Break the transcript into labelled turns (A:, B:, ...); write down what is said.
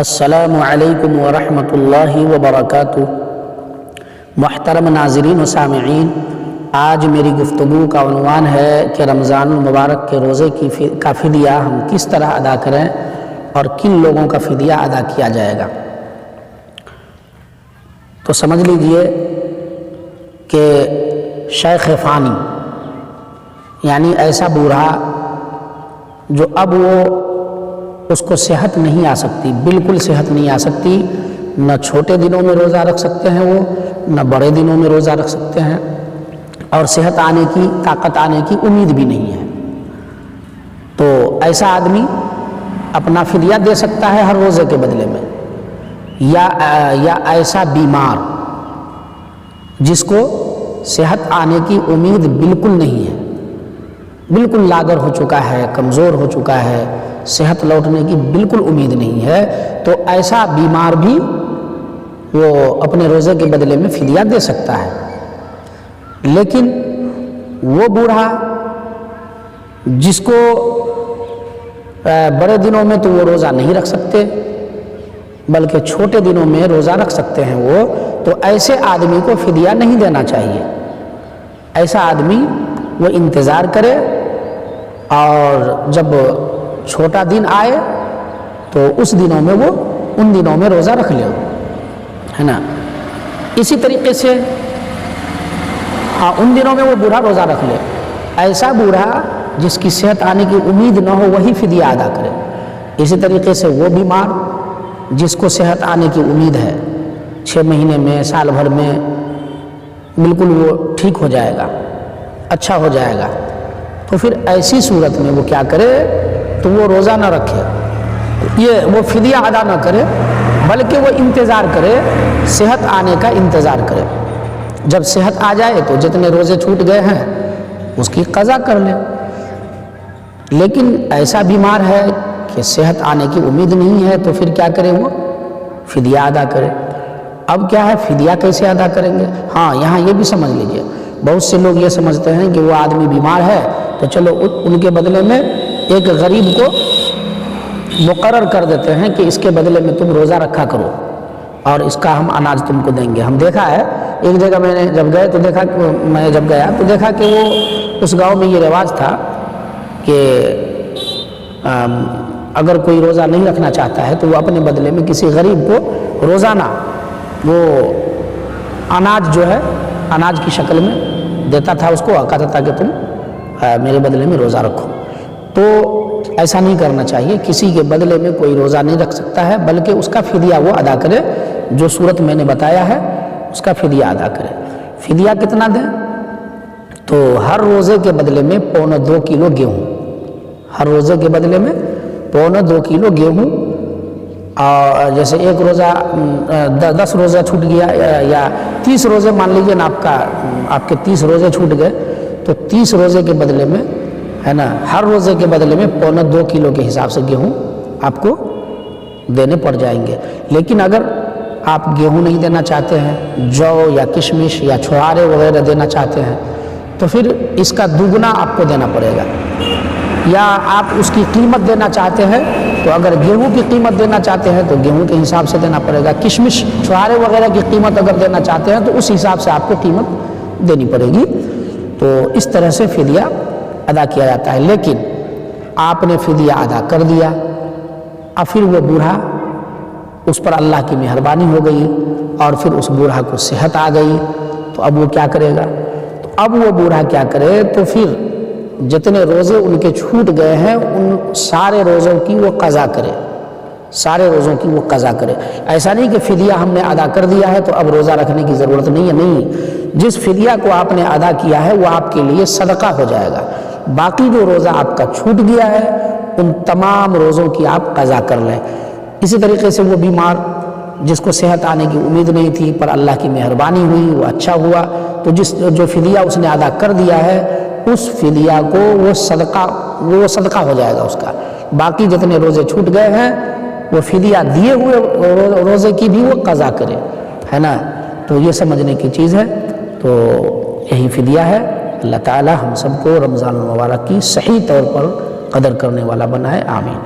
A: السلام علیکم ورحمۃ اللہ وبرکاتہ۔ محترم ناظرین و سامعین، آج میری گفتگو کا عنوان ہے کہ رمضان المبارک کے روزے کا فدیہ ہم کس طرح ادا کریں اور کن لوگوں کا فدیہ ادا کیا جائے گا۔ تو سمجھ لیجئے کہ شیخ فانی یعنی ایسا بوڑھا جو اب وہ اس کو صحت نہیں آ سکتی، بالکل صحت نہیں آ سکتی، نہ چھوٹے دنوں میں روزہ رکھ سکتے ہیں وہ، نہ بڑے دنوں میں روزہ رکھ سکتے ہیں، اور صحت آنے کی، طاقت آنے کی امید بھی نہیں ہے، تو ایسا آدمی اپنا فدیہ دے سکتا ہے ہر روزے کے بدلے میں، یا ایسا بیمار جس کو صحت آنے کی امید بالکل نہیں ہے، بالکل لاغر ہو چکا ہے، کمزور ہو چکا ہے، صحت لوٹنے کی بالکل امید نہیں ہے، تو ایسا بیمار بھی وہ اپنے روزے کے بدلے میں فدیہ دے سکتا ہے۔ لیکن وہ بوڑھا جس کو بڑے دنوں میں تو وہ روزہ نہیں رکھ سکتے بلکہ چھوٹے دنوں میں روزہ رکھ سکتے ہیں وہ، تو ایسے آدمی کو فدیہ نہیں دینا چاہیے۔ ایسا آدمی وہ انتظار کرے اور جب چھوٹا دن آئے تو اس دنوں میں وہ ان دنوں میں روزہ رکھ لے، ہے نا۔ اسی طریقے سے ان دنوں میں وہ بوڑھا روزہ رکھ لے۔ ایسا بوڑھا جس کی صحت آنے کی امید نہ ہو وہی فدیہ ادا کرے۔ اسی طریقے سے وہ بیمار جس کو صحت آنے کی امید ہے، 6 مہینے میں، سال بھر میں بالکل وہ ٹھیک ہو جائے گا، اچھا ہو جائے گا، تو پھر ایسی صورت میں وہ کیا کرے، تو وہ روزہ نہ رکھے، وہ فدیہ ادا نہ کرے، بلکہ وہ انتظار کرے، صحت آنے کا انتظار کرے۔ جب صحت آ جائے تو جتنے روزے چھوٹ گئے ہیں اس کی قضا کر لے۔ لیکن ایسا بیمار ہے کہ صحت آنے کی امید نہیں ہے تو پھر کیا کرے، وہ فدیہ ادا کرے۔ اب کیا ہے، فدیہ کیسے ادا کریں گے؟ ہاں، یہاں یہ بھی سمجھ لیجئے، بہت سے لوگ یہ سمجھتے ہیں کہ وہ آدمی بیمار ہے تو چلو ان کے بدلے میں ایک غریب کو مقرر کر دیتے ہیں کہ اس کے بدلے میں تم روزہ رکھا کرو اور اس کا ہم اناج تم کو دیں گے۔ ہم دیکھا ہے ایک جگہ، میں نے جب گیا تو دیکھا کہ وہ اس گاؤں میں یہ رواج تھا کہ اگر کوئی روزہ نہیں رکھنا چاہتا ہے تو وہ اپنے بدلے میں کسی غریب کو روزانہ وہ اناج جو ہے، اناج کی شکل میں دیتا تھا، اس کو کہتا تھا کہ تم میرے بدلے میں روزہ رکھو۔ تو ایسا نہیں کرنا چاہیے، کسی کے بدلے میں کوئی روزہ نہیں رکھ سکتا ہے، بلکہ اس کا فدیہ وہ ادا کرے، جو صورت میں نے بتایا ہے اس کا فدیہ ادا کرے۔ فدیہ کتنا دیں؟ تو ہر روزے کے بدلے میں 1.25 کلو گیہوں، ہر روزے کے بدلے میں 1.25 کلو گیہوں، اور جیسے ایک روزہ 10 روزہ چھوٹ گیا یا 30 روزے مان لیجیے نا، آپ کے 30 روزے چھوٹ گئے تو 30 روزے کے بدلے میں، ہے نا، ہر روزے کے بدلے میں 1.25 کلو کے حساب سے گیہوں آپ کو دینے پڑ جائیں گے۔ لیکن اگر آپ گیہوں نہیں دینا چاہتے ہیں، جو یا کشمش یا چھوہارے وغیرہ دینا چاہتے ہیں، تو پھر اس کا دوگنا آپ کو دینا پڑے گا۔ یا آپ اس کی قیمت دینا چاہتے ہیں تو اگر گیہوں کی قیمت دینا چاہتے ہیں تو گیہوں کے حساب سے دینا پڑے گا، کشمش چھوہارے وغیرہ کی قیمت اگر دینا چاہتے ہیں تو اس حساب سے آپ کو قیمت دینی پڑے گی۔ تو اس طرح سے فدیہ ادا کیا جاتا ہے۔ لیکن آپ نے فدیہ ادا کر دیا، اور پھر وہ بوڑھا، اس پر اللہ کی مہربانی ہو گئی اور پھر اس بوڑھا کو صحت آ گئی، تو اب وہ کیا کرے گا؟ تو اب وہ بوڑھا کیا کرے، تو پھر جتنے روزے ان کے چھوٹ گئے ہیں ان سارے روزوں کی وہ قضا کرے، سارے روزوں کی وہ قضا کرے۔ ایسا نہیں کہ فدیہ ہم نے ادا کر دیا ہے تو اب روزہ رکھنے کی ضرورت نہیں ہے، نہیں، جس فدیہ کو آپ نے ادا کیا ہے وہ آپ کے لیے صدقہ ہو جائے گا۔ باقی جو روزہ آپ کا چھوٹ گیا ہے ان تمام روزوں کی آپ قضا کر لیں۔ اسی طریقے سے وہ بیمار جس کو صحت آنے کی امید نہیں تھی پر اللہ کی مہربانی ہوئی، وہ اچھا ہوا، تو جو فدیہ اس نے ادا کر دیا ہے اس فدیہ کو وہ صدقہ ہو جائے گا اس کا۔ باقی جتنے روزے چھوٹ گئے ہیں وہ فدیہ دیے ہوئے روزے کی بھی وہ قضا کرے، ہے نا۔ تو یہ سمجھنے کی چیز ہے، تو یہی فدیہ ہے۔ اللہ تعالی ہم سب کو رمضان المبارک کی صحیح طور پر قدر کرنے والا بنائے، آمین۔